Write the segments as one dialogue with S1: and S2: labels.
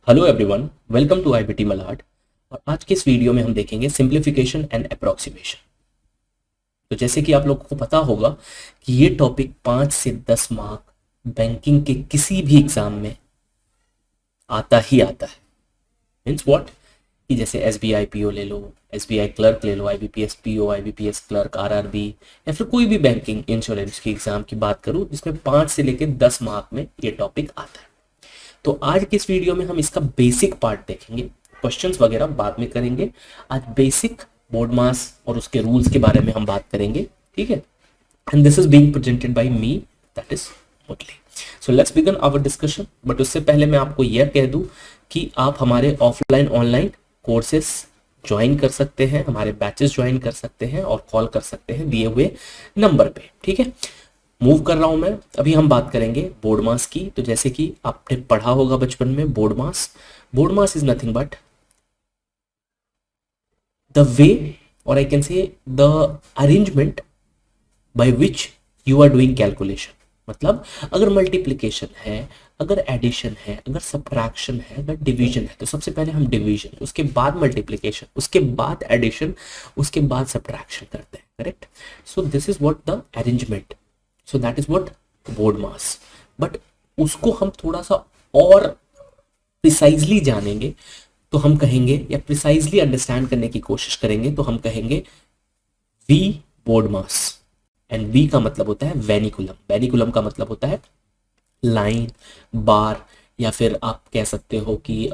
S1: Hello everyone, welcome to IBT Malad. और आज के इस वीडियो में हम देखेंगे सिंप्लीफिकेशन एंड अप्रोक्सीमेशन। तो जैसे कि आप लोगों को पता होगा कि ये टॉपिक 5 से 10 मार्क बैंकिंग के किसी भी एग्जाम में आता ही आता है। मीन्स व्हाट कि जैसे एसबीआई पीओ ले लो, एसबीआई क्लर्क ले लो, IBPS PO, IBPS clerk, RRB, या फिर कोई भी बैंकिंग इंश्योरेंस की एग्जाम की बात करूं जिसमें 5 से लेकर 10 मार्क में ये टॉपिक आता है। तो आज की इस वीडियो में हम इसका बेसिक पार्ट देखेंगे, क्वेश्चंस वगैरह बाद में करेंगे। आज बेसिक बोर्ड मास और उसके रूल्स के बारे में हम बात करेंगे, ठीक है। And this is being presented by me, that is Murali. So let's begin our discussion. But उससे पहले मैं आपको यह कह दूं कि आप हमारे ऑफलाइन ऑनलाइन कोर्सेस ज्वाइन कर सकते हैं, हमारे बैचेस ज्वाइन कर सकते हैं और कॉल कर सकते हैं दिए हुए नंबर पे, ठीक है। मूव कर रहा हूं मैं। अभी हम बात करेंगे बोर्ड मास की। तो जैसे कि आपने पढ़ा होगा बचपन में, BODMAS is nothing but the way और I can say the arrangement by which you are doing calculation. मतलब अगर मल्टीप्लिकेशन है, अगर एडिशन है, अगर सब्ट्रैक्शन है, अगर डिवीजन है, तो सबसे पहले हम डिवीजन, उसके बाद मल्टीप्लिकेशन, उसके बाद एडिशन, उसके बाद सब्ट्रैक्शन करते हैं, correct. So this is what the arrangement, so that is what board mass. But उसको हम थोड़ा सा और प्रिसाइजली जानेंगे तो हम कहेंगे, या प्रिसाइजली अंडरस्टैंड करने की कोशिश करेंगे तो हम कहेंगे V BODMAS. And V का मतलब होता है वेनिकुलम। वेनिकुलम का मतलब होता है लाइन, बार, या फिर आप कह सकते हो कि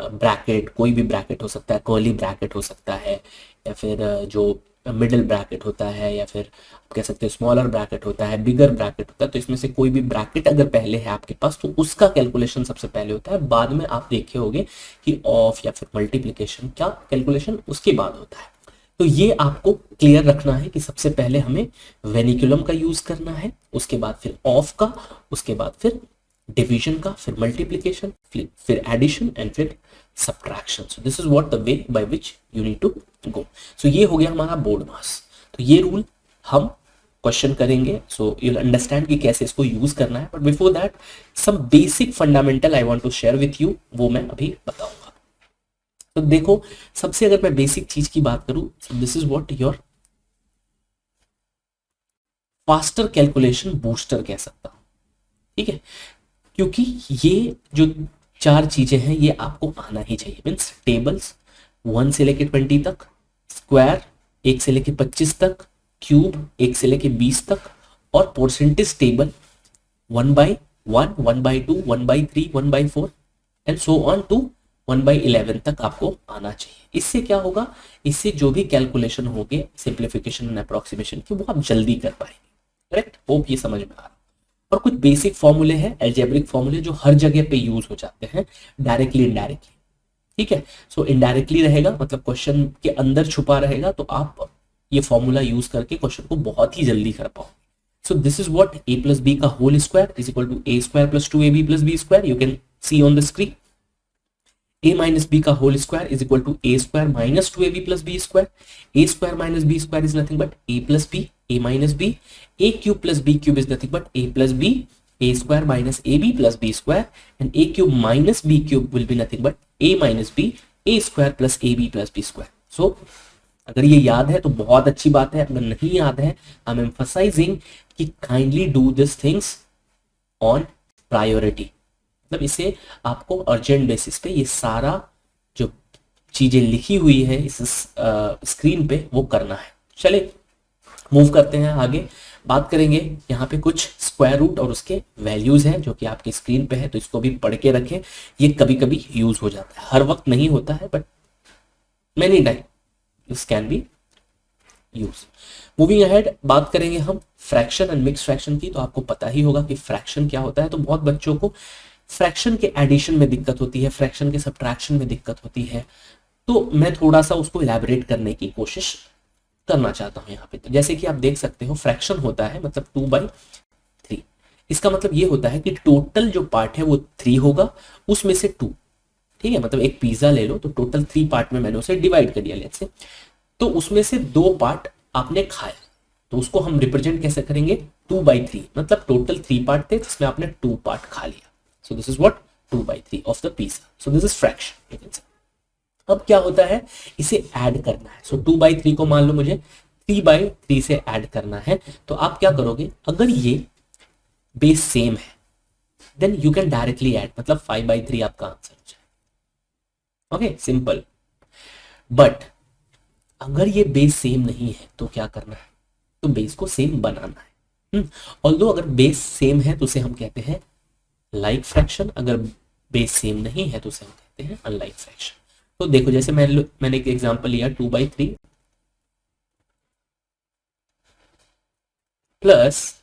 S1: ब्रैकेट, कोई भी ब्रैकेट हो सकता है, कर्ली ब्रैकेट हो सकता है, या फिर जो मिडिल ब्रैकेट होता है, या फिर आप कह सकते हो स्मॉलर ब्रैकेट होता है, बिगर ब्रैकेट होता है। तो इसमें से कोई भी ब्रैकेट अगर पहले है आपके पास तो उसका कैलकुलेशन सबसे पहले होता है। बाद में आप देखे होंगे कि ऑफ या फिर मल्टीप्लिकेशन का कैलकुलेशन उसके बाद होता है। तो ये आपको क्लियर रखना है कि सबसे पहले हमें वेनिकुलम का यूज करना है, उसके बाद फिर ऑफ का, उसके बाद फिर डिवीजन का, फिर मल्टीप्लिकेशन, फिर एडिशन एंड फिर subtraction. So this is what the way by which you need to go. So ये हो गया हमारा बोर्ड मास। तो ये रूल हम क्वेश्चन करेंगे, सो यू विल अंडरस्टैंड कि कैसे इसको यूज करना है। But before that some basic fundamental I want to share with you, वो मैं अभी बताऊंगा। तो देखो, सबसे अगर मैं बेसिक चीज की बात करूं, this is what your faster calculation booster कह सकता हूं, ठीक है। क्योंकि ये जो चार चीजें हैं ये आपको आना ही चाहिए। मीन्स टेबल्स 1 से लेके 20 तक, स्क्वायर 1 से लेके 25 तक, क्यूब 1 से लेके 20 तक, और percentage table 1/1, 1/2, 1/3, 1/4 and so on to 1/11 तक आपको आना चाहिए। इससे क्या होगा, इससे जो भी कैलकुलेशन होंगे सिंप्लीफिकेशन एंड अप्रोक्सीमेशन की, वो आप जल्दी कर पाएंगे, करेक्ट। होप ये समझ में आ रहा है। और कुछ बेसिक फॉर्मूले हैं, अलजेब्रिक फॉर्मूले, जो हर जगह पे यूज हो जाते हैं, डायरेक्टली इनडायरेक्टली, ठीक है। सो इनडायरेक्टली रहेगा मतलब क्वेश्चन के अंदर छुपा रहेगा, तो आप ये फॉर्मूला यूज करके क्वेश्चन को बहुत ही जल्दी कर पाओ। So this is what a plus B का whole square is equal to a square plus 2ab plus b square. You can see on the screen a minus B का whole square is equal to a square minus 2ab plus b square. a square minus b square is nothing but a plus b, a minus b। a cube plus b cube is nothing but a plus b, a square minus ab plus b square. And a cube minus b cube will be nothing but a minus b, a square plus ab plus b square. So अगर ये याद है तो बहुत अच्छी बात है, अगर नहीं याद है आई एम एम्फसाइजिंग कि kindly do this things on priority. मतलब इसे आपको अर्जेंट बेसिस पे ये सारा जो चीजें लिखी हुई है इस स्क्रीन पे वो करना है। चले मूव करते हैं आगे, बात करेंगे यहाँ पे कुछ स्क्वायर रूट और उसके वैल्यूज हैं जो कि आपकी स्क्रीन पे है, तो इसको भी पढ़ के रखें। ये कभी कभी यूज हो जाता है, हर वक्त नहीं होता है, but many time this can be use. Moving ahead, बात करेंगे हम फ्रैक्शन एंड मिक्स फ्रैक्शन की। तो आपको पता ही होगा कि फ्रैक्शन क्या होता है। तो बहुत बच्चों को फ्रैक्शन के एडिशन में दिक्कत होती है, फ्रैक्शन के सब्ट्रैक्शन में दिक्कत होती है, तो मैं थोड़ा सा उसको इलैबोरेट करने की कोशिश करना चाहता हूं यहाँ पे। तो जैसे कि आप देख सकते हो, फ्रैक्शन होता है मतलब 2/3। इसका मतलब ये होता है कि टोटल जो पार्ट है वो 3 होगा, उसमें से 2, ठीक है। मतलब एक पिज्जा ले लो तो टोटल 3 पार्ट में मैंने उसे डिवाइड कर दिया लेट्स से, तो उसमें से 2 पार्ट आपने खाया, तो उसको हम रिप्रेजेंट कैसे करेंगे, 2/3। मतलब टोटल 3 पार्ट थे जिसमें आपने 2 पार्ट खा लिया। सो this is what 2/3 of the pizza. So this is fraction. अब क्या होता है, इसे ऐड करना है. सो 2/3 को मान लो मुझे 3/3 से ऐड करना है. तो आप क्या करोगे, अगर ये बेस सेम है then you can directly add, मतलब 5/3 आपका आंसर हो जाए. Okay, simple. बट अगर ये बेस सेम नहीं है तो क्या करना है, तो बेस को सेम बनाना है. ऑल्दो अगर बेस सेम है तो उसे हम कहते हैं लाइक फ्रैक्शन, अगर बेस सेम नहीं है तो उसे हम कहते हैं अनलाइक फ्रैक्शन. तो देखो जैसे मैंने एक एग्जांपल लिया 2/3 प्लस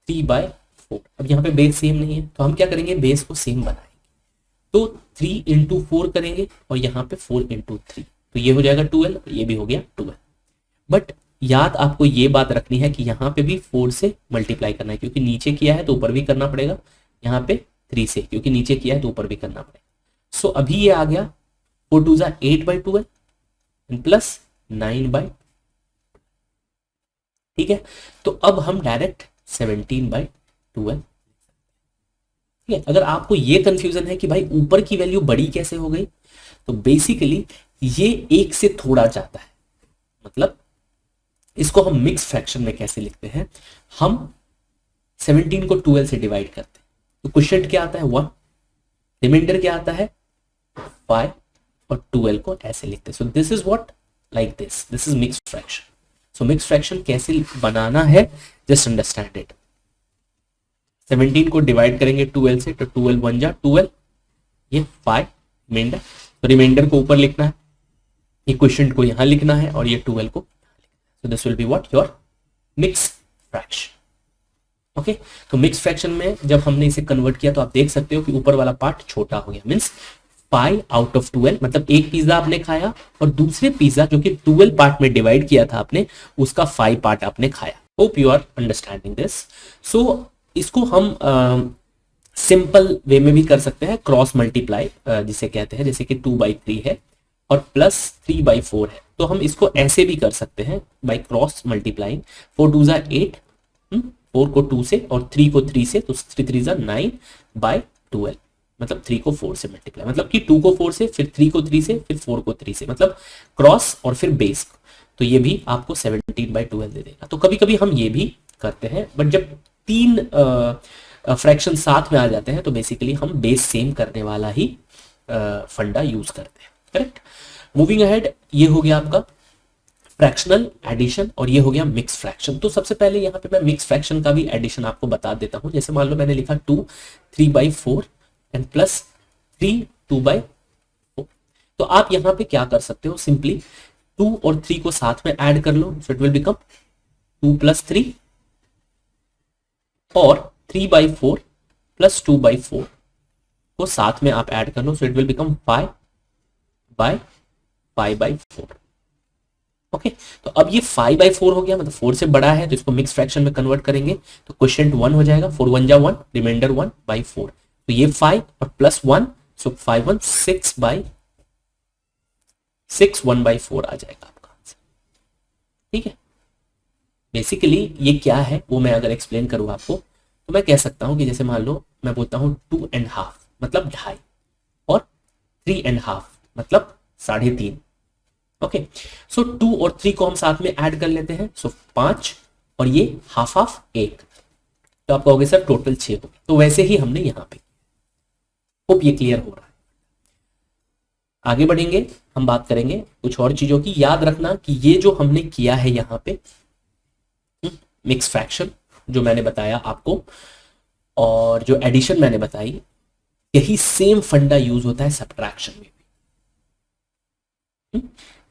S1: 3/4. अब यहाँ पे बेस सेम नहीं है तो हम क्या करेंगे, बेस को सेम बनाएंगे. तो 3 इंटू 4 करेंगे और यहाँ पे 4 इंटू 3, तो ये हो जाएगा 12, ये भी हो गया 12. बट याद आपको ये बात रखनी है कि यहाँ पे भी 4 से मल्टीप्लाई करना है, क्योंकि नीचे किया है तो ऊपर भी करना पड़ेगा. यहाँ पे 3 से, क्योंकि नीचे किया है तो ऊपर भी करना पड़ेगा. सो अभी ये आ गया 4 2 8/12 प्लस 9/, ठीक है. तो अब हम डायरेक्ट 17/12. ठीक है. अगर आपको ये कंफ्यूजन है कि भाई ऊपर की वैल्यू बड़ी कैसे हो गई, तो बेसिकली ये एक से थोड़ा जाता है. मतलब इसको हम मिक्स फ्रैक्शन में कैसे लिखते हैं, हम 17 को 12 से डिवाइड करते हैं तो क्वेश्चन क्या आता है 1, रिमाइंडर क्या आता है 5 और 12 को ऐसे लिखते हैं. सो this is what, like this is mix fraction. So mix fraction कैसे बनाना है, जस्ट अंडरस्टैंड इट. 17 को डिवाइड करेंगे 12 से तो 12 1 जा 12, ये 5 रिमाइंडर, तो रिमाइंडर को ऊपर लिखना है, ये क्वेश्चन को यहां लिखना है और ये 12 को. So this will be what, your mix fraction. Okay, तो मिक्स फ्रैक्शन में जब हमने इसे कन्वर्ट किया तो आप देख सकते हो कि ऊपर वाला पार्ट छोटा हो गया. मींस 5 आउट ऑफ 12, मतलब एक पिज्जा आपने खाया और दूसरे पिज्जा जो कि 12 पार्ट में डिवाइड किया था आपने, उसका 5 पार्ट आपने खाया. Hope you are understanding this. So इसको हम सिंपल वे में भी कर सकते हैं, क्रॉस मल्टीप्लाई जिसे कहते हैं, जैसे कि 2/3 है और प्लस 3/4 है, तो हम इसको ऐसे भी कर सकते हैं बाय क्रॉस मल्टीप्लाइंग. 4 2 8, 4 को 2 से और 3 को 3 से, तो 3 3 9/12, मतलब 3 को 4 से मल्टीप्लाई, मतलब कि 2 को 4 से, फिर 3 को 3 से, फिर 4 को 3 से, मतलब क्रॉस और फिर बेस. तो ये भी आपको 17/12 दे देगा. तो कभी कभी हम ये भी करते हैं, बट जब 3 फ्रैक्शन साथ में आ जाते हैं तो बेसिकली हम बेस सेम करने वाला ही फंडा यूज करते हैं. करेक्ट. मूविंग अहेड, ये हो गया आपका फ्रैक्शनल एडिशन और ये हो गया मिक्स फ्रैक्शन. तो सबसे पहले यहाँ पे मैं मिक्स फ्रैक्शन का भी एडिशन आपको बता देता हूँ. जैसे मान लो मैंने लिखा 2 3/4 एंड प्लस 3 2/4. तो आप यहाँ पे क्या कर सकते हो, सिंपली 2 और 3 को साथ में ऐड कर लो. सो इट विल बिकम 2 + 3 और 3/4 प्लस 2/4 को साथ में आप ऐड कर लो. So it will become 5/4. Okay, तो अब ये 5/4 हो गया, मतलब 4 से बड़ा है, तो इसको मिक्स फ्रैक्शन में कन्वर्ट करेंगे तो क्वेश्चन 1 हो जाएगा. 4 1 जा 1, रिमाइंडर 1/4, तो ये 5 और प्लस 1, सो 5 1 6 1/4 आ जाएगा आपका आंसर. ठीक है. बेसिकली ये क्या है वो मैं अगर एक्सप्लेन करूँ आपको, तो मैं कह सकता हूं कि जैसे मान लो मैं बोलता हूं 2.5 मतलब 2.5 और 3.5 मतलब 3.5. ओके, सो 2 और 3 को हम साथ में ऐड कर लेते हैं. सो 5 और ये हाफ हाफ 1, तो आप कहोगे सर टोटल 6 हो गए. तो वैसे ही हमने यहां पे. होप ये क्लियर हो रहा है. आगे बढ़ेंगे, हम बात करेंगे कुछ और चीजों की. याद रखना कि ये जो हमने किया है यहां पे मिक्स फ्रैक्शन जो मैंने बताया आपको और जो एडिशन मैंने बताई, यही सेम फंडा यूज होता है सब्ट्रैक्शन में भी.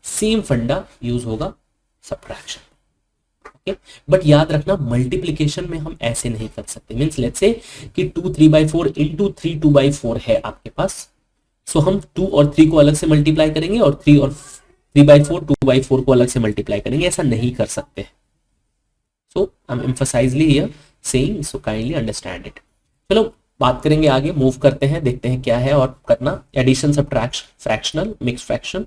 S1: सेम फंडा यूज होगा सब्ट्रैक्शन. ओके, बट याद रखना मल्टीप्लिकेशन में हम ऐसे नहीं कर सकते. मींस लेट्स से कि 2 3/4 इंटू 3 2/4 है आपके पास. सो हम 2 और 3 को अलग से मल्टीप्लाई करेंगे और 3 और 3/4 2/4 को अलग से मल्टीप्लाई करेंगे. ऐसा नहीं कर सकते. So I'm emphasizing here saying, so kindly understand it. चलो बात करेंगे आगे, मूव करते हैं, देखते हैं क्या है और करना। Addition, subtraction, fractional, mix fraction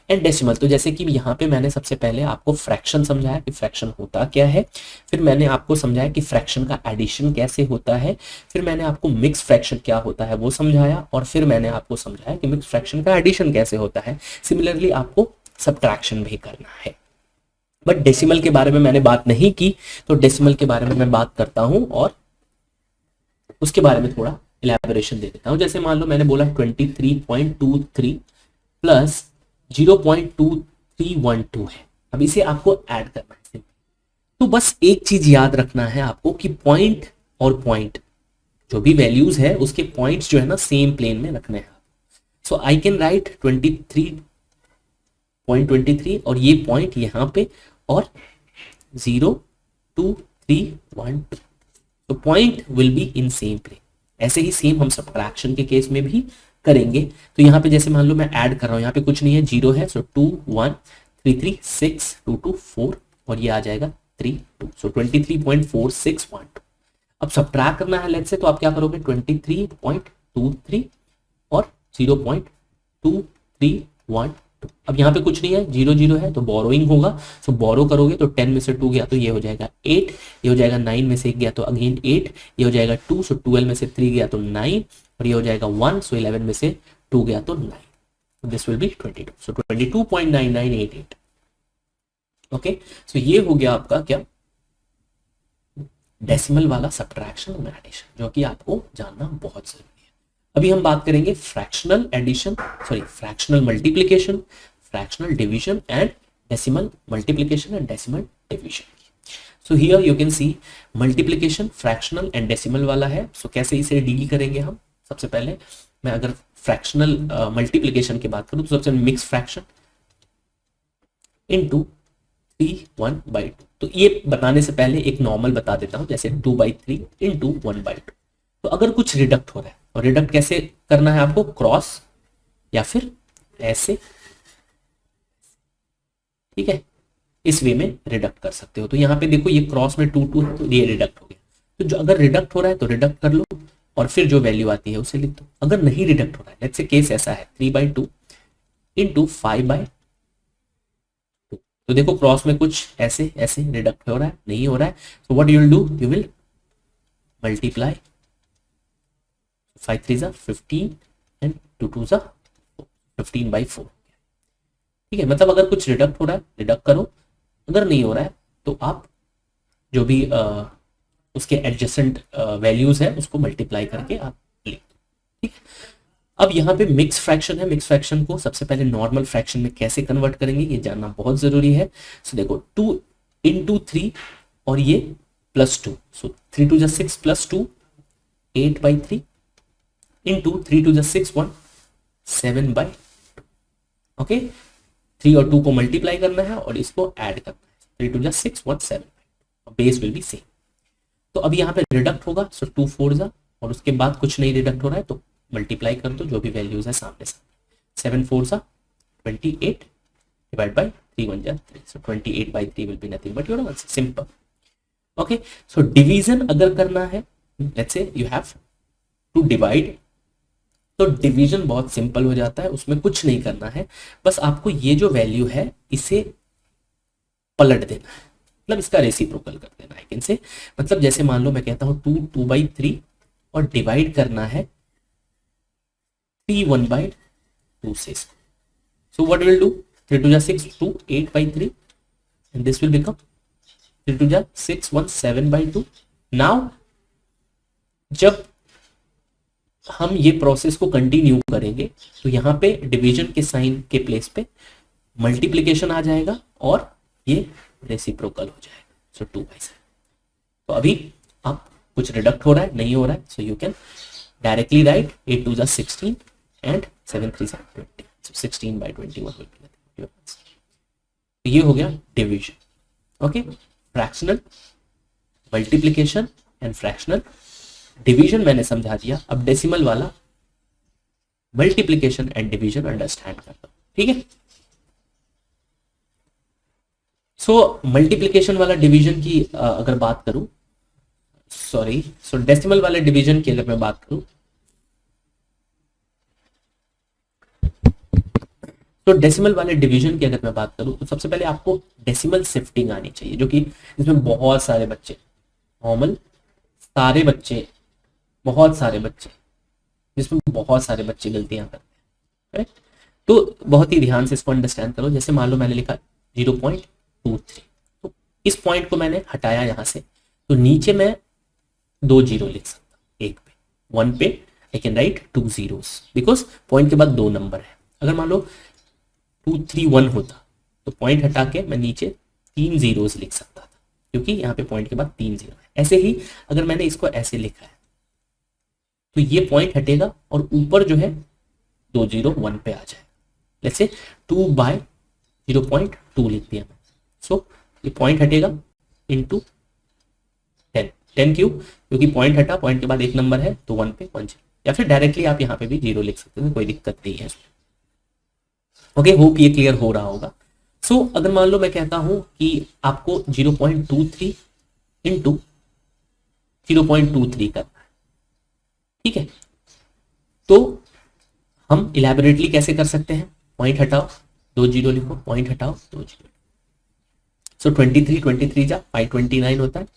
S1: and decimal. तो जैसे कि यहाँ पे मैंने सबसे पहले आपको फ्रैक्शन समझाया कि फ्रैक्शन होता क्या है, फिर मैंने आपको समझाया कि फ्रैक्शन का एडिशन कैसे होता है, फिर मैंने आपको मिक्स फ्रैक्शन क्या होता है वो समझाया, और फिर मैंने आपको समझाया कि मिक्स फ्रैक्शन का एडिशन कैसे होता है। सिमिलरली आपको सब्ट्रैक्शन भी करना है। बट डेसिमल के बारे में मैंने बात नहीं की, तो डेसिमल के बारे में मैं बात करता हूं और उसके बारे में थोड़ा इलेबोरेशन दे देता हूं। जैसे मान लो मैंने बोला 23.23 प्लस 0.2312 है। अब इसे आपको ऐड करना है। तो बस एक चीज याद रखना है आपको कि पॉइंट और पॉइंट जो भी वैल्यूज है उसके पॉइंट्स जो है ना सेम प्लेन में रखने हैं। सो आई कैन राइट 23.23 और ये पॉइंट यहां पे और 02312, तो point will be in same plane. ऐसे ही सेम हम सब्ट्रैक्शन के केस में भी करेंगे। तो यहाँ पे जैसे मान लो मैं ऐड कर रहा हूँ, यहाँ पे कुछ नहीं है, 0 है, सो 2 1 3 3 6 2 2 4 और ये आ जाएगा 3 2, सो 23.4612। अब सब्ट्रैक्ट करना है लेट्स से, तो आप क्या करोगे 23.23 और 0.2312। अब यहाँ पे कुछ नहीं है, 0 0 है, तो बोरोइंग होगा। सो बोरो करोगे तो 10 में से 2 गया तो ये हो जाएगा 8, ये हो जाएगा 9 में से 1 गया तो अगेन 8, ये हो जाएगा 2, सो 12 में से 3 गया तो 9, और ये हो जाएगा 1, सो 11 में से 2 गया तो 9। This will be 22, so 22.9988। Okay, so ये हो गया आपका क्या, डेसिमल वाला सब्ट्रैक्शन और एडिशन, जो कि आपको जानना बहुत जरूरी है। अभी हम बात करेंगे fractional addition, sorry fractional multiplication, fractional division and decimal multiplication and decimal division. So here you can see multiplication fractional and decimal वाला है। सो कैसे इसे डील करेंगे हम, सबसे पहले मैं अगर फ्रैक्शनल मल्टीप्लिकेशन की बात करूं तो सबसे मिक्स फ्रैक्शन इनटू 3 1/2। तो ये बताने से पहले एक नॉर्मल बता देता हूं, जैसे 2/3 इंटू 1/2। तो अगर कुछ रिडक्ट हो रहा है, और रिडक्ट कैसे करना है आपको, क्रॉस या फिर ऐसे, ठीक है, इस वे में रिडक्ट कर सकते हो। तो यहाँ पे देखो ये क्रॉस में 2 2 है, तो ये रिडक्ट हो गया। तो जो अगर रिडक्ट हो रहा है तो रिडक्ट कर लो और फिर जो वैल्यू आती है उसे लिख दो। अगर नहीं रिडक्ट हो रहा है, लेट्स से केस ऐसा है 3/2 इंटू 5/2, तो देखो क्रॉस में कुछ ऐसे ऐसे रिडक्ट हो रहा है, नहीं हो रहा है, so what you will do, you will multiply 5 3 15 and 2 2 15/4। ठीक है, मतलब अगर कुछ रिडक्ट हो रहा है रिडक्ट करो, अगर नहीं हो रहा है तो आप जो भी उसके एडजेसेंट वैल्यूज है उसको मल्टीप्लाई करके आप लिख दो। ठीक है, अब यहाँ पे मिक्स फ्रैक्शन है। मिक्स फ्रैक्शन को सबसे पहले नॉर्मल फ्रैक्शन में कैसे कन्वर्ट करेंगे ये जानना बहुत जरूरी है। सो देखो 2 इंटू 3 और ये +2, सो 3 2 6 +2 8/3 इंटू 3 2 6 1 7/2। ओके, 3 और 2 को मल्टीप्लाई करना है और इसको ऐड करना है, 3 2 6 1 7, बेस विल बी सेम। तो अब यहाँ पे रिडक्ट होगा, सो 2 4 और उसके बाद कुछ नहीं रिडक्ट हो रहा है तो मल्टीप्लाई कर दो जो भी वैल्यूज है सामने सामने, 7 4 28 divide by 3 1 3, so 28/3 will be nothing but your answer, simple. Okay, so division अगर करना है, let's say you have to divide, तो डिवीजन बहुत सिंपल हो जाता है, उसमें कुछ नहीं करना है, बस आपको ये जो वैल्यू है इसे पलट देना है, मतलब इसका रेसिप्रोकल कर देना है, कैन से, मतलब जैसे मान लो मैं कहता हूं 2 2/3 और डिवाइड करना है 3 1/2 से। So what will do, 3 2 6 2 8/3 and this will become 3 2 6 1 7/2। Now जब हम ये प्रोसेस को कंटिन्यू करेंगे तो यहाँ पे डिवीजन के साइन के प्लेस पे मल्टीप्लीकेशन आ जाएगा और ये रेसिप्रोकल हो जाएगा, सो 2/7। तो अभी आप कुछ रिडक्ट हो रहा है नहीं हो रहा है, so you can directly right 8 2 16 and 7 3 20, so 16/21 will be nothing. तो ये हो गया division. Okay, fractional, multiplication and fractional, division मैंने समझा दिया। अब डेसिमल वाला मल्टीप्लीकेशन एंड डिवीजन अंडरस्टैंड करता हूं, ठीक है। सो मल्टीप्लीकेशन वाला डिवीजन की अगर बात करूं, सॉरी, सो डेसिमल वाले डिवीजन की अगर मैं बात करूं, तो डेसिमल वाले डिवीजन की अगर मैं बात करूं तो सबसे पहले आपको डेसिमल शिफ्टिंग आनी चाहिए, जो कि इसमें बहुत सारे बच्चे, नॉर्मल सारे बच्चे, बहुत सारे बच्चे, जिसमें बहुत सारे बच्चे गलतियां करते हैं। right? तो बहुत ही ध्यान से इसको अंडरस्टैंड करो। जैसे मान लो मैंने लिखा 0.23, तो इस पॉइंट को मैंने हटाया यहां से, तो नीचे मैं 2 जीरो लिख सकता, एक पे, वन पे I can write 2 zeros, because point के बाद 2 नंबर है। अगर मान लो 231 होता तो पॉइंट हटा के मैं नीचे 3 zeros लिख सकता था, क्योंकि यहाँ पे पॉइंट के बाद 3 जीरो है। ऐसे ही अगर मैंने इसको ऐसे लिखा है तो ये पॉइंट हटेगा और ऊपर जो है 2 जीरो 1 पे आ जाएगा। लेट्स से 2/0.2 लिख दिया मैं, सो ये पॉइंट हटेगा इंटू 10, 10 क्यों, क्योंकि पॉइंट हटा, पॉइंट के बाद एक नंबर है तो 1 पे 1 जीरो, या फिर डायरेक्टली आप यहाँ पे भी जीरो लिख सकते हो, कोई दिक्कत नहीं है। ओके, होप ये क्लियर हो रहा होगा। सो अगर मान लो मैं कहता हूं कि आपको 0.23 इंटू 0.23 करना है, ठीक है, तो हम इलेबोरेटली कैसे कर सकते हैं, पॉइंट हटाओ 2 जीरो लिखो, पॉइंट हटाओ 2 जीरो, सो 23 जा 529 होता है।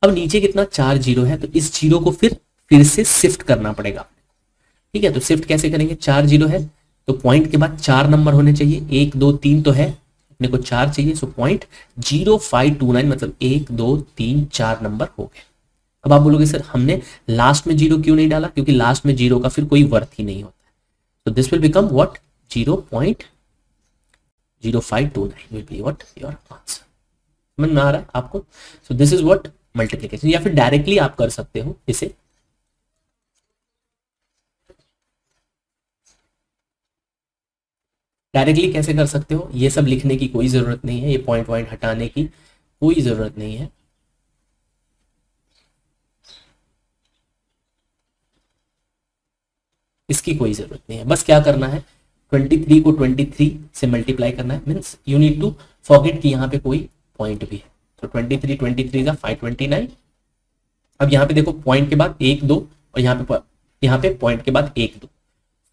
S1: अब नीचे कितना 4 जीरो है, तो इस जीरो को फिर से शिफ्ट करना पड़ेगा, ठीक है। तो शिफ्ट कैसे करेंगे, 4 जीरो है तो पॉइंट के बाद 4 नंबर होने चाहिए, 1 2 3 तो है, अपने को 4 चाहिए, सो पॉइंट 0529 मतलब 1 2 3 4 नंबर हो गए। अब आप बोलोगे सर हमने लास्ट में जीरो क्यों नहीं डाला, क्योंकि लास्ट में जीरो का फिर कोई वर्थ ही नहीं होता है, so this will become what 0.0529 will be what your answer। समझ में आ रहा है आपको, so this is what multiplication, या फिर डायरेक्टली आप कर सकते हो इसे, डायरेक्टली कैसे कर सकते हो, ये सब लिखने की कोई जरूरत नहीं है, ये पॉइंट पॉइंट हटाने की कोई जरूरत नहीं है। इसकी कोई जरूरत नहीं है, बस क्या करना है 23 को 23 से मल्टीप्लाई करना है, means you need to forget कि यहाँ पे कोई पॉइंट भी है। तो 23 का 529। अब यहाँ पे देखो पॉइंट के बाद 1 2 और यहाँ पे पॉइंट के बाद 1 2,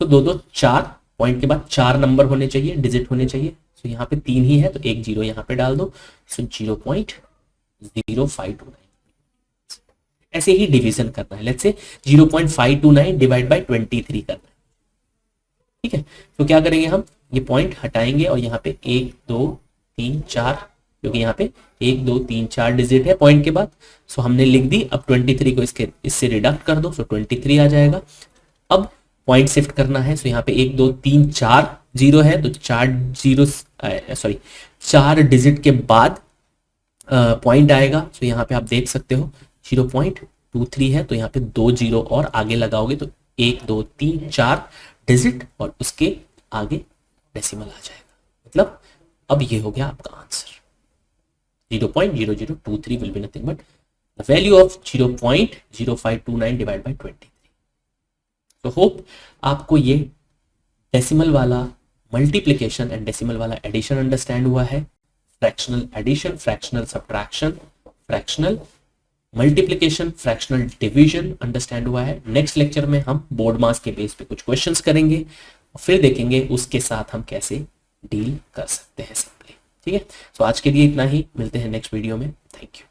S1: तो 2 2 4, पॉइंट के बाद 4 नंबर होने चाहिए, डिजिट होने चाहिए, तो यहाँ पे 3 ही है तो 1 जीरो यहाँ पे डाल दो, सो 0.0529। ऐसे ही डिवीजन करना है, लेट्स से 0.529 डिवाइड बाय 23 करना है, ठीक है। तो क्या करेंगे हम, ये पॉइंट हटाएंगे और यहाँ पे 1 2 3 4, क्योंकि यहाँ पे 1 2 3 4 डिजिट है पॉइंट के बाद, सो हमने लिख दी। अब 23 को इससे रिडक्ट कर दो, सो 23 आ जाएगा। अब पॉइंट शिफ्ट करना है, सो यहाँ पे 1 2 3 4 जीरो है, तो 4 जीरो सॉरी 4 डिजिट के बाद पॉइंट आएगा, सो यहाँ पे आप देख सकते हो 0.23 है, तो यहाँ पे 2 जीरो और आगे लगाओगे तो 1 2 3 4 डिजिट और उसके आगे डेसिमल आ जाएगा, मतलब अब ये हो गया आपका answer. 0.0023 will be nothing but the value of 0.0529 divided by 23। तो होप आपको ये डेसिमल वाला मल्टीप्लिकेशन एंड डेसिमल वाला एडिशन अंडरस्टैंड हुआ है, fractional addition, fractional subtraction, fractional multiplication, fractional division understand हुआ है। नेक्स्ट लेक्चर में हम बोर्ड मास के बेस पे कुछ क्वेश्चंस करेंगे और फिर देखेंगे उसके साथ हम कैसे डील कर सकते हैं सिंपली, ठीक है। तो आज के लिए इतना ही, मिलते हैं नेक्स्ट वीडियो में, थैंक यू।